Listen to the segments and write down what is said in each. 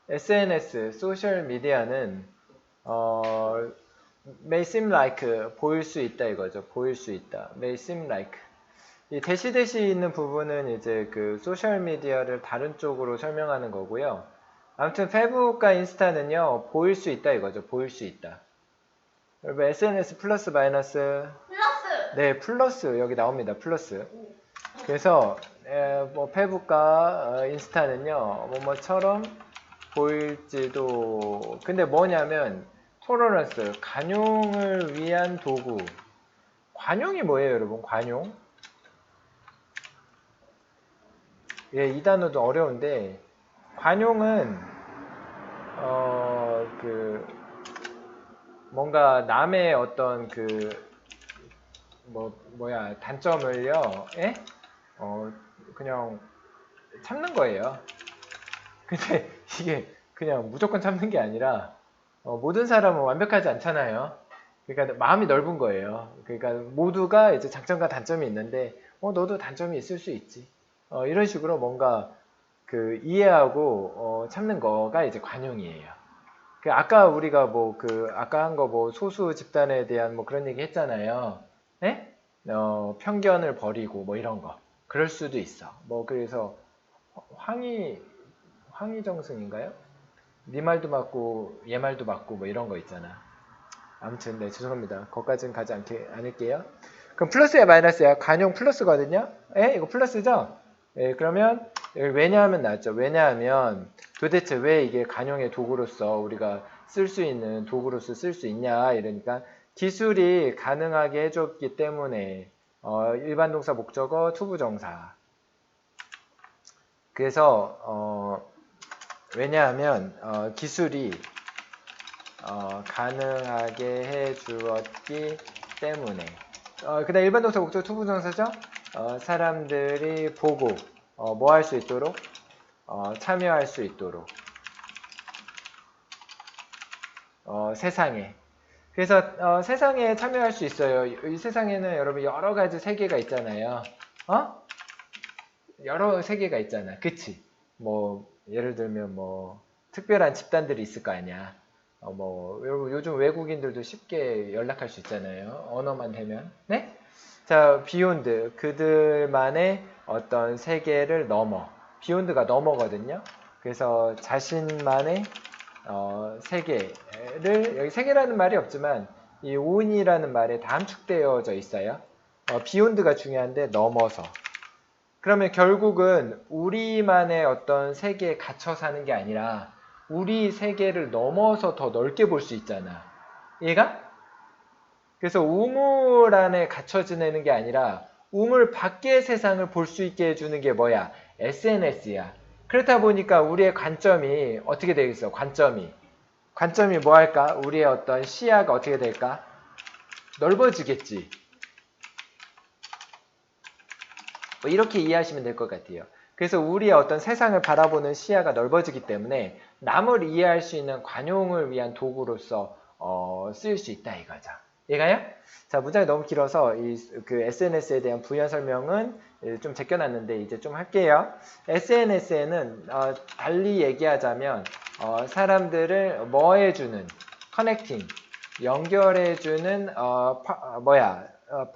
SNS, 소셜 미디어는 may seem like 보일 수 있다 이거죠. 보일 수 있다. may seem like 이 대시 있는 부분은 이제 그 소셜 미디어를 다른 쪽으로 설명하는 거고요. 아무튼 페북과 인스타는요 보일 수 있다 이거죠. 보일 수 있다. 여러분 SNS 플러스 마이너스 플러스. 네 플러스 여기 나옵니다. 플러스. 그래서 뭐 페북과 인스타는요 뭐뭐처럼 보일지도 근데 뭐냐면 토러런스 관용을 위한 도구 관용이 뭐예요 여러분 관용 예, 이 단어도 어려운데 관용은 그 뭔가 남의 어떤 그 뭐야 단점을요 예? 그냥 참는 거예요. 근데 이게 그냥 무조건 참는 게 아니라 모든 사람은 완벽하지 않잖아요. 그러니까 마음이 넓은 거예요. 그러니까 모두가 이제 장점과 단점이 있는데 너도 단점이 있을 수 있지. 이런 식으로 뭔가 그 이해하고 참는 거가 이제 관용이에요. 그 아까 우리가 뭐 그 아까 한 거 뭐 소수 집단에 대한 뭐 그런 얘기 했잖아요. 네? 편견을 버리고 뭐 이런 거. 그럴 수도 있어. 뭐 그래서 황희정승인가요? 네 말도 맞고 얘 말도 맞고 뭐 이런 거 있잖아. 아무튼 네 죄송합니다. 거기까지는 가지 않을게요. 그럼 플러스야 마이너스야? 관용 플러스거든요. 에? 이거 플러스죠? 예, 그러면 왜냐하면 나왔죠. 왜냐하면 도대체 왜 이게 관용의 도구로서 우리가 쓸 수 있는 도구로서 쓸 수 있냐 이러니까 기술이 가능하게 해줬기 때문에 일반 동사 목적어 투부정사 그래서 왜냐하면 기술이 가능하게 해주었기 때문에 그 다음 일반 동사 목적 투부정사죠. 사람들이 보고 뭐 할 수 있도록 참여할 수 있도록 세상에 그래서 세상에 참여할 수 있어요. 이 세상에는 여러분 여러 가지 세계가 있잖아요. 여러 세계가 있잖아. 그치? 뭐 예를 들면 뭐 특별한 집단들이 있을 거 아니야. 뭐 요즘 외국인들도 쉽게 연락할 수 있잖아요. 언어만 되면. 네? 자, 비욘드 그들만의 어떤 세계를 넘어. 비욘드가 넘어거든요. 그래서 자신만의 세계를 여기 세계라는 말이 없지만 이 온이라는 말에 다 함축되어져 있어요. 비욘드가 중요한데 넘어서. 그러면 결국은 우리만의 어떤 세계에 갇혀 사는 게 아니라 우리 세계를 넘어서 더 넓게 볼 수 있잖아. 얘가? 그래서 우물 안에 갇혀 지내는 게 아니라 우물 밖의 세상을 볼 수 있게 해주는 게 뭐야? SNS야. 그렇다 보니까 우리의 관점이 어떻게 되겠어? 관점이 뭐 할까? 우리의 어떤 시야가 어떻게 될까? 넓어지겠지. 뭐 이렇게 이해하시면 될 것 같아요. 그래서 우리의 어떤 세상을 바라보는 시야가 넓어지기 때문에 남을 이해할 수 있는 관용을 위한 도구로서 쓰일 수 있다 이거죠. 얘가요? 자, 문장이 너무 길어서 그 SNS에 대한 부연 설명은 좀 제껴놨는데 이제 좀 할게요. SNS에는 달리 얘기하자면 사람들을 뭐 해주는 커넥팅 연결해주는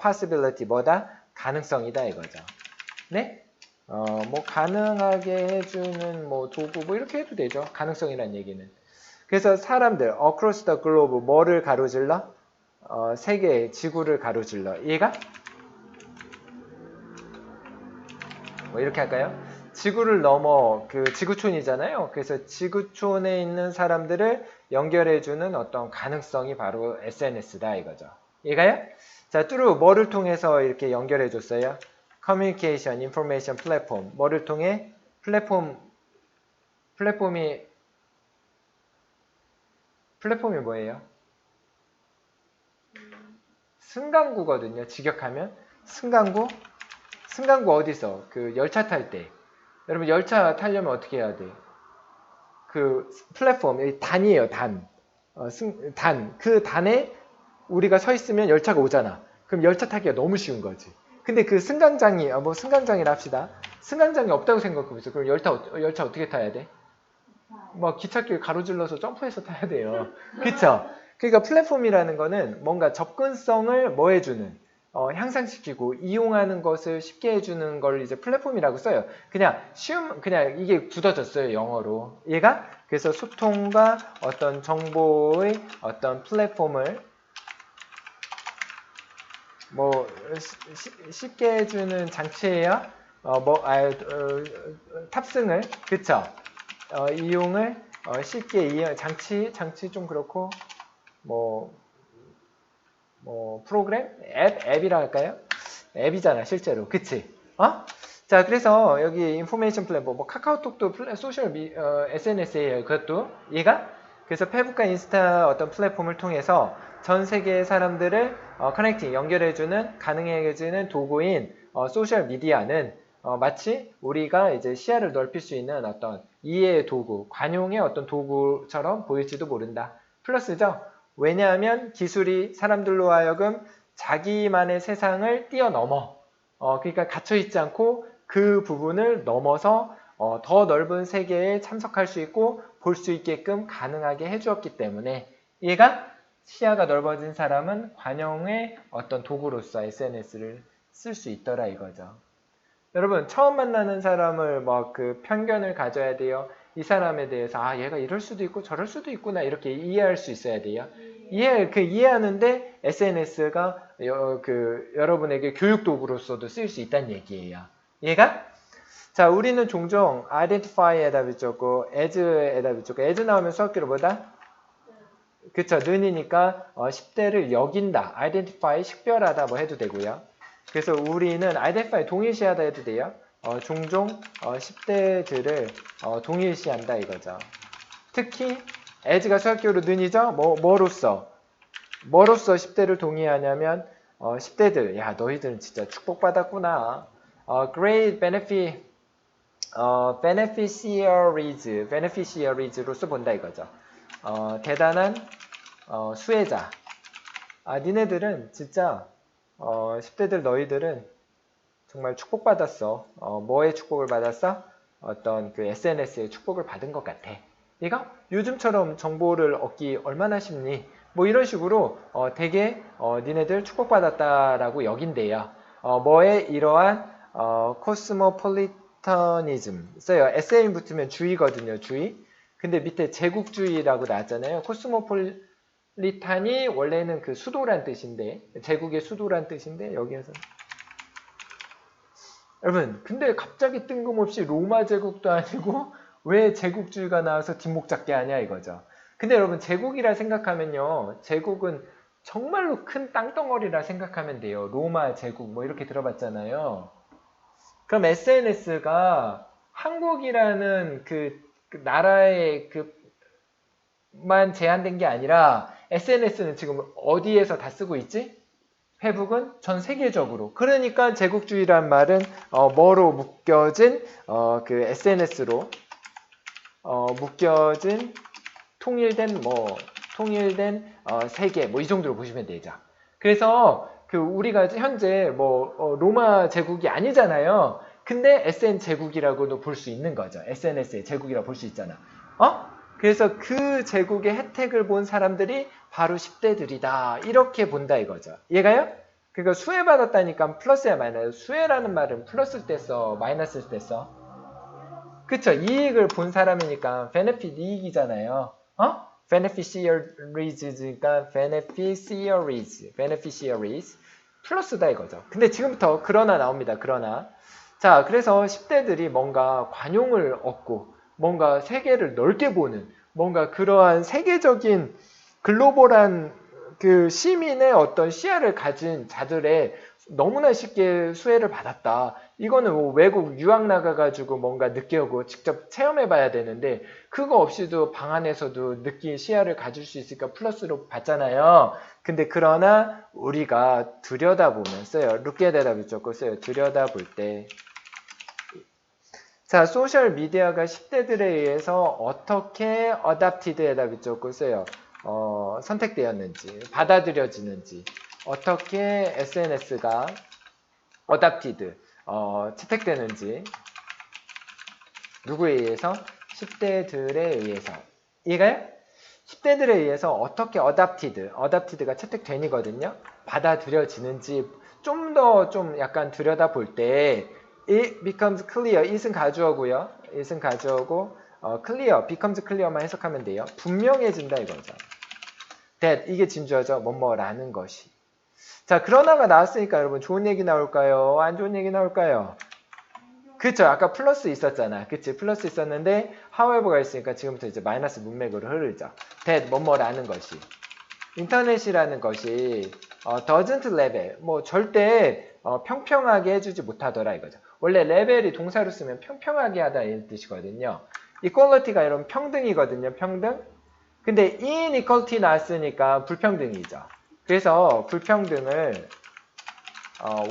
possibility 뭐다? 가능성이다 이거죠. 네? 뭐 가능하게 해주는 뭐 도구 뭐 이렇게 해도 되죠. 가능성이란 얘기는. 그래서 사람들 across the globe 뭐를 가로질러? 세계 지구를 가로질러. 이해가? 뭐 이렇게 할까요? 지구를 넘어 그 지구촌이잖아요. 그래서 지구촌에 있는 사람들을 연결해주는 어떤 가능성이 바로 SNS다 이거죠. 이해가요? 자, 뚜루 뭐를 통해서 이렇게 연결해줬어요? 커뮤니케이션, 인포메이션 플랫폼 뭐를 통해? 플랫폼이 뭐예요? 승강구거든요. 직역하면 승강구 어디서? 그 열차 탈 때 여러분 열차 타려면 어떻게 해야 돼? 그 플랫폼 단이에요. 그 단에 우리가 서 있으면 열차가 오잖아. 그럼 열차 타기가 너무 쉬운 거지. 근데 그 승강장이 승강장이라 합시다. 승강장이 없다고 생각해보세요. 그럼 열차 어떻게 타야 돼? 뭐 기찻길 가로질러서 점프해서 타야 돼요. 그쵸? 그러니까 플랫폼이라는 거는 뭔가 접근성을 뭐 해주는, 향상시키고 이용하는 것을 쉽게 해주는 걸 이제 플랫폼이라고 써요. 그냥 그냥 이게 굳어졌어요, 영어로. 얘가? 그래서 소통과 어떤 정보의 어떤 플랫폼을 뭐 쉽게 해주는 장치예요. 탑승을, 그쵸? 이용을 쉽게 장치 좀 그렇고, 뭐 프로그램? 앱이라 할까요? 앱이잖아, 실제로. 그치? 자, 그래서 여기 인포메이션 플랫폼, 뭐 카카오톡도 SNS예요. 그것도 얘가. 그래서 페북과 인스타 어떤 플랫폼을 통해서 전 세계의 사람들을 커넥팅, 연결해주는, 가능해지는 도구인 소셜 미디어는 마치 우리가 이제 시야를 넓힐 수 있는 어떤 이해의 도구, 관용의 어떤 도구처럼 보일지도 모른다. 플러스죠? 왜냐하면 기술이 사람들로 하여금 자기만의 세상을 뛰어넘어. 그러니까 갇혀있지 않고 그 부분을 넘어서 더 넓은 세계에 참석할 수 있고 볼 수 있게끔 가능하게 해주었기 때문에 얘가 시야가 넓어진 사람은 관용의 어떤 도구로서 SNS를 쓸 수 있더라 이거죠. 여러분 처음 만나는 사람을 뭐 그 편견을 가져야 돼요. 이 사람에 대해서 얘가 이럴 수도 있고 저럴 수도 있구나 이렇게 이해할 수 있어야 돼요. 이해하는데 SNS가 여러분에게 교육 도구로서도 쓰일 수 있다는 얘기예요. 얘가? 자, 우리는 종종 identify에다 붙였고 as에다 붙였고 as 나오면 수학교로 뭐다? 그쵸, 는이니까 10대를 여긴다, identify, 식별하다 뭐 해도 되고요. 그래서 우리는 identify 동일시하다 해도 돼요. 종종 10대들을 동일시한다 이거죠. 특히 as가 수학교로 는이죠. 뭐로써 10대를 동의하냐면 10대들, 야 너희들은 진짜 축복받았구나. Great beneficiaries로서 본다 이거죠. 대단한 수혜자. 니네들은 진짜 10대들 너희들은 정말 축복받았어. 뭐의 축복을 받았어? 어떤 그 SNS의 축복을 받은 것 같아. 얘가 요즘처럼 정보를 얻기 얼마나 쉽니? 뭐 이런 식으로 되게 니네들 축복받았다라고 여긴대요. 뭐의 이러한 코스모폴리터니즘 써요. SN 붙으면 주의거든요. 주의. 근데 밑에 제국주의라고 나왔잖아요. 코스모폴리탄이 원래는 그 수도란 뜻인데, 제국의 수도란 뜻인데 여기에서 여러분, 근데 갑자기 뜬금없이 로마 제국도 아니고 왜 제국주의가 나와서 뒷목 잡게 하냐 이거죠. 근데 여러분, 제국이라 생각하면요, 제국은 정말로 큰 땅덩어리라 생각하면 돼요. 로마 제국 뭐 이렇게 들어봤잖아요. 그럼 SNS가 한국이라는 그 나라의 그만 제한된 게 아니라 SNS는 지금 어디에서 다 쓰고 있지? 페북은 전 세계적으로. 그러니까 제국주의란 말은 뭐로 묶여진 그 SNS로 묶여진 통일된 세계 뭐 이 정도로 보시면 되죠. 그래서 그 우리가 현재 로마 제국이 아니잖아요. 근데 SN 제국이라고도 볼 수 있는 거죠. SNS의 제국이라고 볼 수 있잖아. 그래서 그 제국의 혜택을 본 사람들이 바로 10대들이다. 이렇게 본다 이거죠. 얘가요? 그러니까 수혜받았다니까 플러스야 마이너스. 수혜라는 말은 플러스 때 써, 마이너스 때 써. 그쵸? 이익을 본 사람이니까 benefit 이익이잖아요. beneficiaries니까 beneficiaries 플러스다 이거죠. 근데 지금부터 그러나 나옵니다. 그러나 자, 그래서 10대들이 뭔가 관용을 얻고 뭔가 세계를 넓게 보는 뭔가 그러한 세계적인 글로벌한 그 시민의 어떤 시야를 가진 자들의 너무나 쉽게 수혜를 받았다. 이거는 뭐 외국 유학 나가가지고 뭔가 느껴보고 직접 체험해봐야 되는데 그거 없이도 방 안에서도 시야를 가질 수 있으니까 플러스로 받잖아요. 근데 그러나 우리가 들여다보면 써요. look에다 붙였고 써요. 들여다볼 때. 자, 소셜 미디어가 10대들에 의해서 어떻게 adapted에다 붙였고 써요. 선택되었는지, 받아들여지는지, 어떻게 SNS가 adapted, 채택되는지, 누구에 의해서? 10대들에 의해서. 이해가요? 10대들에 의해서 어떻게 adopted가 채택된이거든요. 받아들여지는지 좀 더 좀 약간 들여다볼 때 it becomes clear, it은 가주어고요. it은 가주어고 clear, becomes clear만 해석하면 돼요. 분명해진다 이거죠. that, 이게 진주어죠. 뭐뭐라는 것이. 자, 그러나가 나왔으니까 여러분 좋은 얘기 나올까요? 안 좋은 얘기 나올까요? 그쵸. 아까 플러스 있었잖아. 그치. 플러스 있었는데 however가 있으니까 지금부터 이제 마이너스 문맥으로 흐르죠. that, 뭐뭐라는 것이. 인터넷이라는 것이 doesn't level, 뭐 절대 평평하게 해주지 못하더라 이거죠. 원래 레벨이 동사로 쓰면 평평하게 하다 이런 뜻이거든요. equality가 여러분 평등이거든요. 평등. 근데 inequality 나왔으니까 불평등이죠. 그래서 불평등을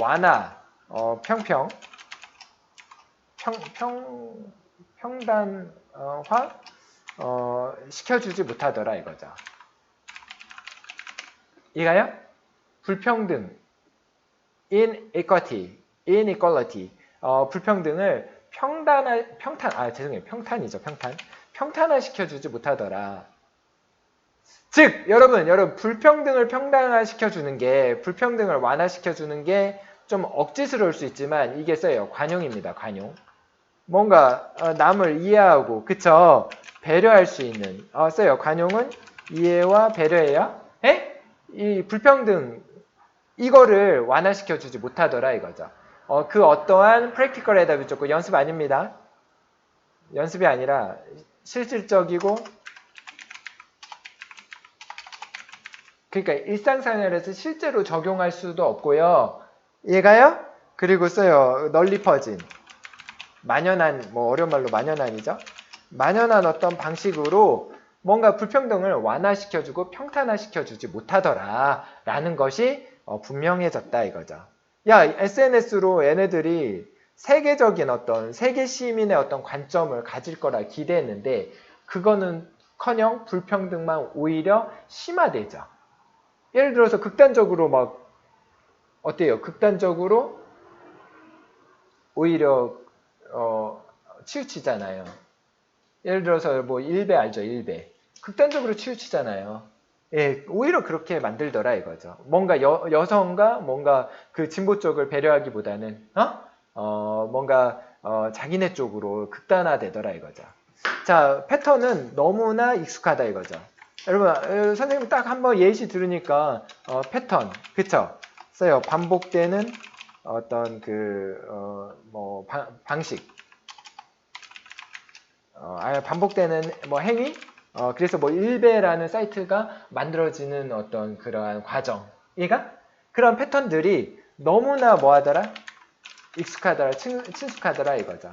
완화, 평단화 시켜주지 못하더라 이거죠. 이가요? 불평등, inequality, 불평등을 평탄화 시켜주지 못하더라. 즉, 여러분, 불평등을 평단화 시켜주는 게, 불평등을 완화시켜주는 게 좀 억지스러울 수 있지만, 이게 써요. 관용입니다, 관용. 뭔가, 남을 이해하고, 그쵸? 배려할 수 있는, 써요. 관용은 이해와 배려예요. 에? 이 불평등, 이거를 완화시켜주지 못하더라, 이거죠. 그 어떠한 프랙티컬에다 붙였고, 연습 아닙니다. 연습이 아니라, 실질적이고, 그러니까 일상생활에서 실제로 적용할 수도 없고요. 얘가요? 그리고 써요. 널리 퍼진. 만연한, 뭐 어려운 말로 만연한이죠. 만연한 어떤 방식으로 뭔가 불평등을 완화시켜주고 평탄화시켜주지 못하더라 라는 것이 분명해졌다 이거죠. 야, SNS로 얘네들이 세계적인 어떤 세계 시민의 어떤 관점을 가질 거라 기대했는데 그거는 커녕 불평등만 오히려 심화되죠. 예를 들어서 극단적으로 막 어때요? 극단적으로 오히려 치우치잖아요. 예를 들어서 뭐 일배 알죠? 일배. 극단적으로 치우치잖아요. 예, 오히려 그렇게 만들더라 이거죠. 뭔가 여성과 뭔가 그 진보 쪽을 배려하기보다는 뭔가 자기네 쪽으로 극단화되더라 이거죠. 자, 패턴은 너무나 익숙하다 이거죠. 여러분, 선생님 딱 한번 예시 들으니까 패턴, 그쵸? 써요. 반복되는 어떤 방식, 반복되는 뭐 행위, 그래서 뭐 일베라는 사이트가 만들어지는 어떤 그러한 과정, 얘가 그런 패턴들이 너무나 뭐하더라? 익숙하더라, 친숙하더라 이거죠.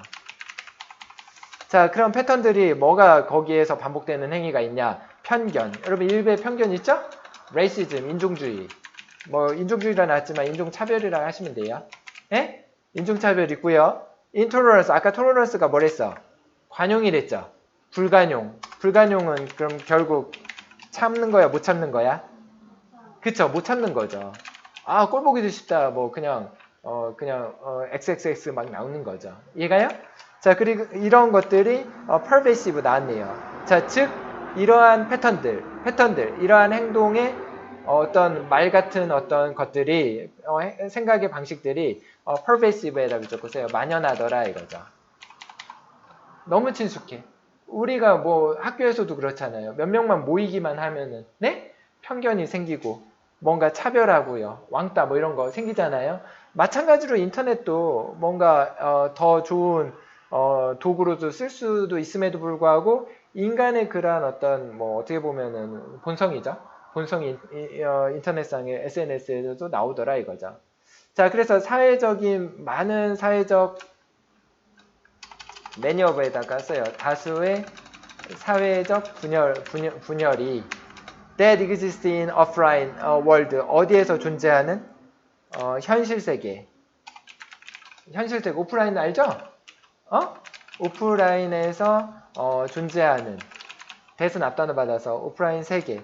자, 그런 패턴들이 뭐가 거기에서 반복되는 행위가 있냐? 편견. 여러분 일베 편견 있죠? 레이시즘, 인종주의. 뭐 인종주의라 나왔지만 인종차별이라 하시면 돼요. 예? 인종차별 있고요. 인토러런스, 아까 토러런스가 뭐랬어? 관용이랬죠. 불관용. 불관용은 그럼 결국 참는 거야, 못 참는 거야? 그쵸, 못 참는 거죠. 아, 꼴 보기도 쉽다. 뭐 그냥 XXX 막 나오는 거죠. 이해가요? 자, 그리고 이런 것들이 pervasive 나왔네요. 자, 즉 이러한 패턴들, 이러한 행동의 어떤 말 같은 어떤 것들이 생각의 방식들이 pervasive에다 붙였고요. 만연하더라 이거죠. 너무 친숙해. 우리가 뭐 학교에서도 그렇잖아요. 몇 명만 모이기만 하면은 네? 편견이 생기고 뭔가 차별하고요. 왕따 뭐 이런 거 생기잖아요. 마찬가지로 인터넷도 뭔가 더 좋은 도구로도 쓸 수도 있음에도 불구하고 인간의 그러한 어떤 뭐 어떻게 보면은 본성이죠. 본성이 인터넷상의 SNS에도 나오더라 이거죠. 자, 그래서 많은 사회적 매니어브에다가 써요. 다수의 사회적 분열이 that exists in offline world 어디에서 존재하는 현실 세계. 현실 세계 오프라인 알죠? 오프라인에서 존재하는 대선 앞단을 받아서 오프라인 세계.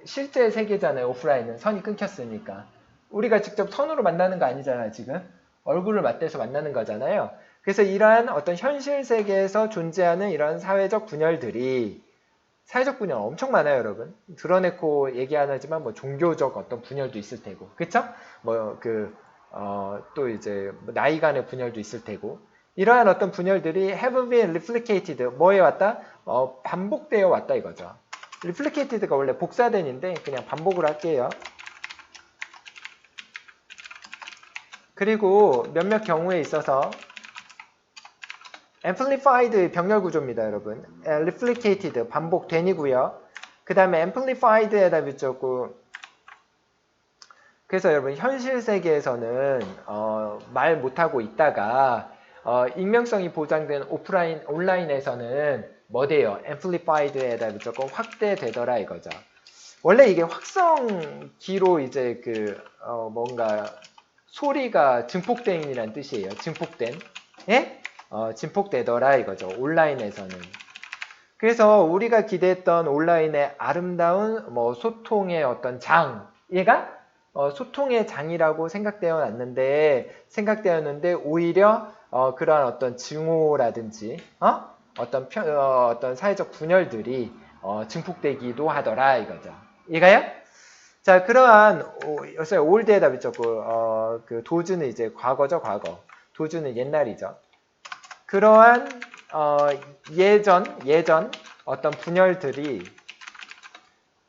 실제 세계잖아요. 오프라인은 선이 끊겼으니까. 우리가 직접 선으로 만나는 거 아니잖아요. 지금 얼굴을 맞대서 만나는 거잖아요. 그래서 이러한 어떤 현실 세계에서 존재하는 이런 사회적 분열들이 사회적 분열 엄청 많아요, 여러분. 드러내고 얘기 안 하지만 뭐 종교적 어떤 분열도 있을 테고, 그쵸? 또 이제 나이 간의 분열도 있을 테고, 이러한 어떤 분열들이 have been replicated, 뭐에 왔다? 반복되어 왔다 이거죠. replicated가 원래 복사된인데 그냥 반복을 할게요. 그리고 몇몇 경우에 있어서 amplified 병렬 구조입니다, 여러분. replicated 반복된이고요. 그 다음에 amplified에다 붙였고, 그래서 여러분 현실 세계에서는 말 못하고 있다가 익명성이 보장된 오프라인 온라인에서는 뭐 돼요? amplified에다 붙였고 확대되더라 이거죠. 원래 이게 확성기로 이제 뭔가 소리가 증폭된이란 뜻이에요. 증폭된. 예? 증폭되더라 이거죠. 온라인에서는. 그래서 우리가 기대했던 온라인의 아름다운 소통의 어떤 장, 얘가 소통의 장이라고 생각되었는데 오히려 그러한 어떤 증오라든지 어떤 사회적 분열들이 증폭되기도 하더라 이거죠. 이해가요? 자, 그러한 올드에다 붙였고 그 도주는 이제 과거죠, 과거. 도주는 옛날이죠. 그러한 예전 어떤 분열들이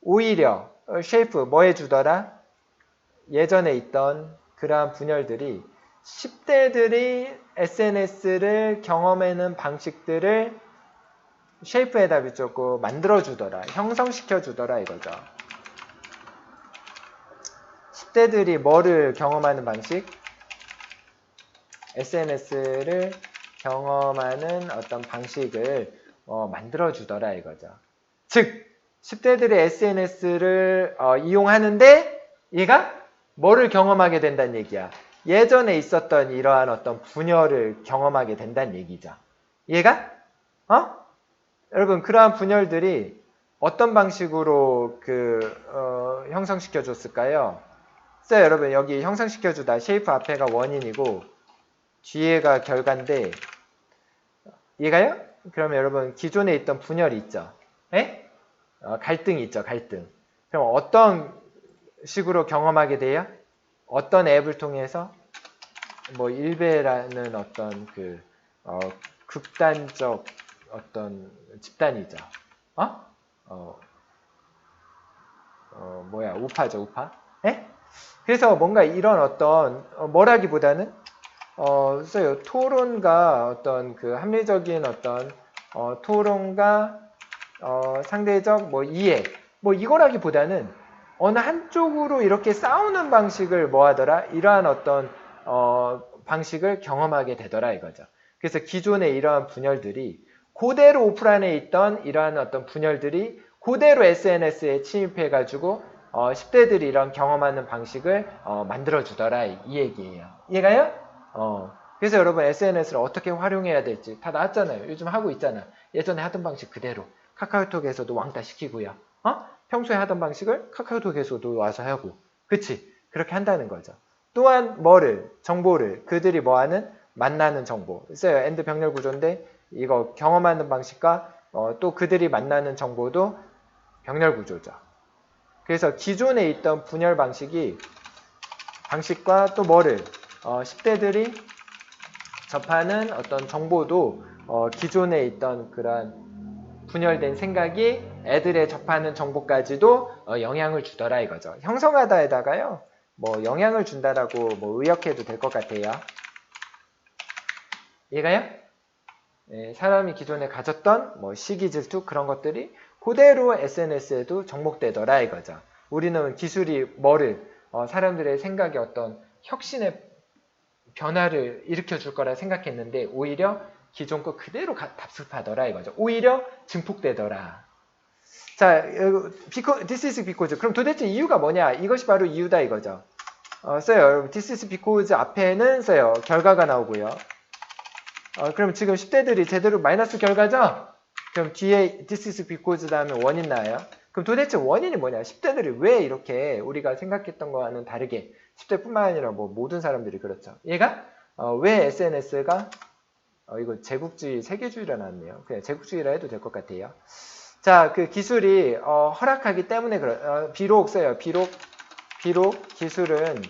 오히려 쉐이프 뭐 해주더라? 예전에 있던 그러한 분열들이 10대들이 SNS를 경험하는 방식들을 쉐이프에다 붙였고 만들어주더라, 형성시켜주더라 이거죠. 10대들이 뭐를 경험하는 방식? SNS를 경험하는 어떤 방식을 만들어주더라 이거죠. 즉 10대들이 SNS를 이용하는데 얘가 뭐를 경험하게 된다는 얘기야? 예전에 있었던 이러한 어떤 분열을 경험하게 된다는 얘기죠. 얘가? 여러분 그러한 분열들이 어떤 방식으로 형성시켜 줬을까요? 여러분 여기 형성시켜 주다 쉐이프 앞에가 원인이고 뒤에가 결과인데 얘가요? 그러면 여러분 기존에 있던 분열이 있죠. 에? 갈등이 있죠. 갈등. 그럼 어떤 식으로 경험하게 돼요? 어떤 앱을 통해서? 일베라는 어떤 극단적 어떤 집단이죠. 우파죠, 우파. 에? 그래서 뭔가 이런 어떤 뭐라기보다는 토론과 어떤 합리적인 어떤 토론과 상대적 이해 이거라기보다는 어느 한쪽으로 이렇게 싸우는 방식을 뭐하더라? 이러한 어떤 방식을 경험하게 되더라 이거죠. 그래서 기존의 이러한 분열들이 그대로 오프라인에 있던 이러한 어떤 분열들이 그대로 SNS에 침입해가지고 10대들이 이런 경험하는 방식을 만들어주더라 이 얘기예요. 이해가요? 그래서 여러분 SNS를 어떻게 활용해야 될지 다 나왔잖아요. 요즘 하고 있잖아. 예전에 하던 방식 그대로 카카오톡에서도 왕따 시키고요. 평소에 하던 방식을 카카오톡에서도 와서 하고, 그치? 그렇게 한다는 거죠. 또한 정보를 그들이 뭐하는? 만나는 정보. 있어요. 엔드 병렬 구조인데 이거 경험하는 방식과 또 그들이 만나는 정보도 병렬 구조죠. 그래서 기존에 있던 분열 방식과 또 10대들이 접하는 어떤 정보도 기존에 있던 그런 분열된 생각이 애들의 접하는 정보까지도 영향을 주더라 이거죠. 형성하다에다가요, 영향을 준다라고 의역해도 될 것 같아요. 이해가요? 사람이 기존에 가졌던 시기 질투 그런 것들이 그대로 SNS에도 접목되더라 이거죠. 우리는 기술이 사람들의 생각에 어떤 혁신의 변화를 일으켜 줄 거라 생각했는데 오히려 기존 거 그대로 답습하더라 이거죠. 오히려 증폭되더라. 자, this is because. 그럼 도대체 이유가 뭐냐? 이것이 바로 이유다 이거죠. 써요. This is because 앞에는 써요. 결과가 나오고요. 그럼 지금 10대들이 제대로 마이너스 결과죠? 그럼 뒤에 this is because 다음에 원인 나와요. 그럼 도대체 원인이 뭐냐? 10대들이 왜 이렇게 우리가 생각했던 거와는 다르게 10대뿐만 아니라 모든 사람들이 그렇죠. 얘가 왜 SNS가 이거 제국주의, 세계주의라 나왔네요. 그냥 제국주의라 해도 될 것 같아요. 자, 그 기술이 허락하기 때문에 비록 써요. 비록 기술은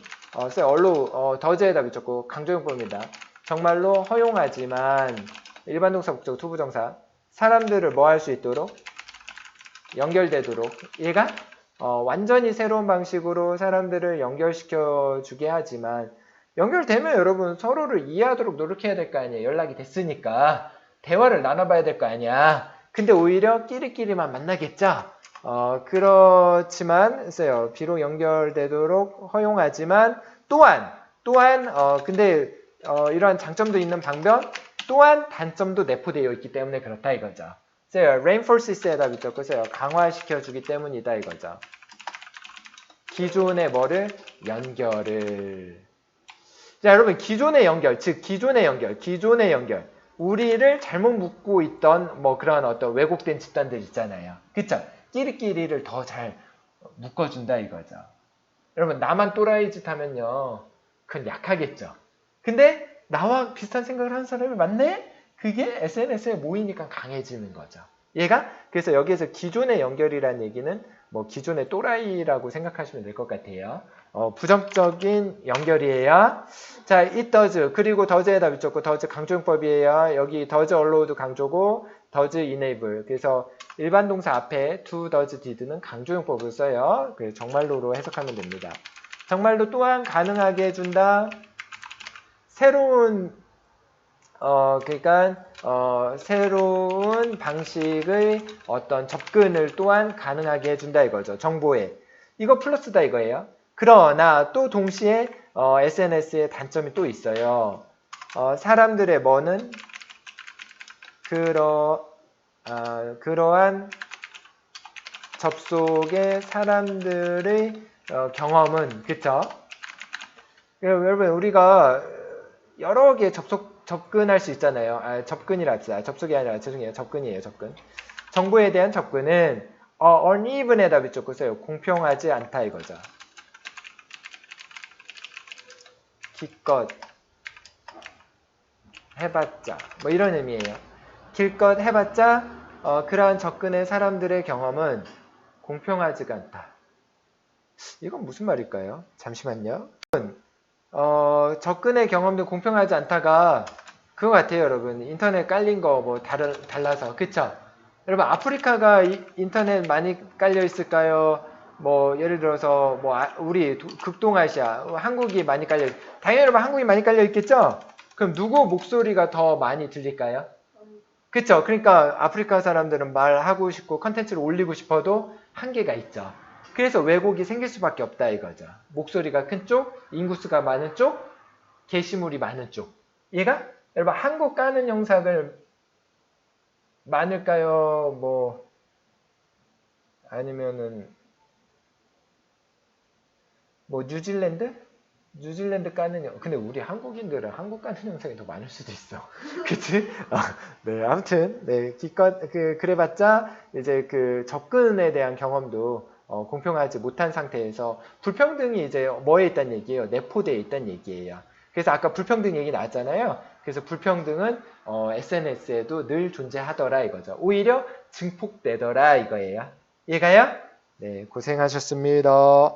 써요. 얼로 더즈에다 붙였고 강조용법입니다. 정말로 허용하지만 일반 동사 목적 투부정사 사람들을 뭐 할 수 있도록 연결되도록 얘가 완전히 새로운 방식으로 사람들을 연결시켜 주게 하지만 연결되면 여러분 서로를 이해하도록 노력해야 될 거 아니에요. 연락이 됐으니까 대화를 나눠봐야 될 거 아니야. 근데 오히려 끼리끼리만 만나겠죠. 그렇지만 써요. 비록 연결되도록 허용하지만 또한 근데 이러한 장점도 있는 반면 또한 단점도 내포되어 있기 때문에 그렇다 이거죠. 써요. reinforces에다 붙였고 써요. 강화시켜주기 때문이다 이거죠. 기존의 뭐를? 연결을. 자, 여러분 기존의 연결, 즉 기존의 연결. 우리를 잘못 묶고 있던 뭐 그런 어떤 왜곡된 집단들 있잖아요. 그쵸? 끼리끼리를 더 잘 묶어준다 이거죠. 여러분 나만 또라이 짓 하면요. 그건 약하겠죠. 근데 나와 비슷한 생각을 하는 사람이 많네? 그게 SNS에 모이니까 강해지는 거죠. 얘가 그래서 여기에서 기존의 연결이라는 얘기는 뭐 기존의 또라이라고 생각하시면 될 것 같아요. 부정적인 연결이에요. 자, it does 그리고 does에다 붙였고 does 강조용법이에요. 여기 does allow도 강조고 does enable 그래서 일반 동사 앞에 do, does, did는 강조용법을 써요. 그래서 정말로로 해석하면 됩니다. 정말로 또한 가능하게 해준다. 새로운 새로운 방식의 어떤 접근을 또한 가능하게 해준다 이거죠. 정보에. 이거 플러스다 이거예요. 그러나 또 동시에 SNS의 단점이 또 있어요. 사람들의 뭐는 그러한 접속의 사람들의 경험은 그쵸? 여러분 우리가 여러 개 접근할 수 있잖아요. 접속이 아니라 죄송해요. 접근이에요. 접근. 정보에 대한 접근은 uneven에다 붙였고 써요. 공평하지 않다 이거죠. 기껏 해봤자 뭐 이런 의미예요. 기껏 해봤자 그러한 접근의 사람들의 경험은 공평하지가 않다. 이건 무슨 말일까요? 잠시만요. 접근의 경험도 공평하지 않다가 그거 같아요, 여러분. 인터넷 깔린 거 뭐 달라서. 그쵸? 여러분, 아프리카가 인터넷 많이 깔려 있을까요? 뭐, 예를 들어서, 뭐, 우리 극동아시아, 한국이 많이 깔려 당연히 여러분, 한국이 많이 깔려 있겠죠? 그럼 누구 목소리가 더 많이 들릴까요? 그쵸? 그러니까 아프리카 사람들은 말하고 싶고 컨텐츠를 올리고 싶어도 한계가 있죠. 그래서 왜곡이 생길 수밖에 없다 이거죠. 목소리가 큰 쪽, 인구수가 많은 쪽, 게시물이 많은 쪽. 얘가 여러분 한국 까는 영상을 많을까요? 뭐 아니면은 뭐 뉴질랜드? 뉴질랜드 까는 근데 우리 한국인들은 한국 까는 영상이 더 많을 수도 있어. 그치? 네, 아무튼 네, 기껏 그래봤자 이제 그 접근에 대한 경험도 공평하지 못한 상태에서 불평등이 이제 뭐에 있다는 얘기예요? 내포되어 있다는 얘기예요. 그래서 아까 불평등 얘기 나왔잖아요. 그래서 불평등은 SNS에도 늘 존재하더라 이거죠. 오히려 증폭되더라 이거예요. 얘가요? 네, 고생하셨습니다.